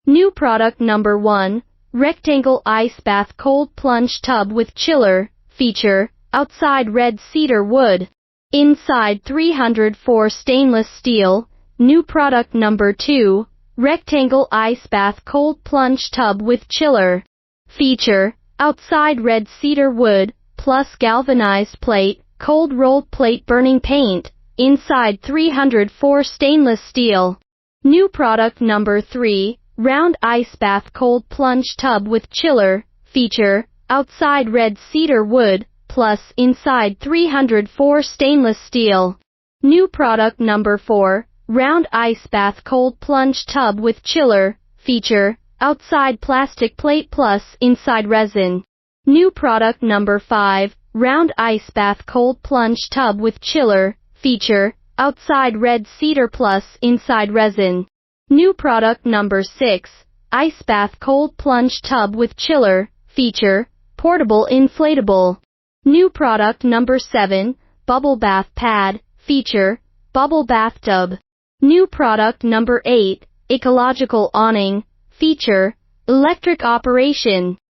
New product number 1, rectangle ice bath cold plunge tub with chiller. Feature, outside red cedar wood. Inside 304 stainless steel. New product number 2, rectangle ice bath cold plunge tub with chiller. Feature, outside red cedar wood, plus galvanized plate, cold rolled plate burning paint. Inside 304 stainless steel. New product number 3, round ice bath cold plunge tub with chiller. Feature, outside red cedar wood, plus inside 304 stainless steel. New product number 4, round ice bath cold plunge tub with chiller. Feature, outside plastic plate plus inside resin. New product number 5, round ice bath cold plunge tub with chiller. Feature, outside red cedar plus inside resin. New product number 6, ice bath cold plunge tub with chiller. Feature, portable inflatable. New product number 7, bubble bath pad. Feature, bubble bathtub. New product number 8, ecological awning. Feature, electric operation.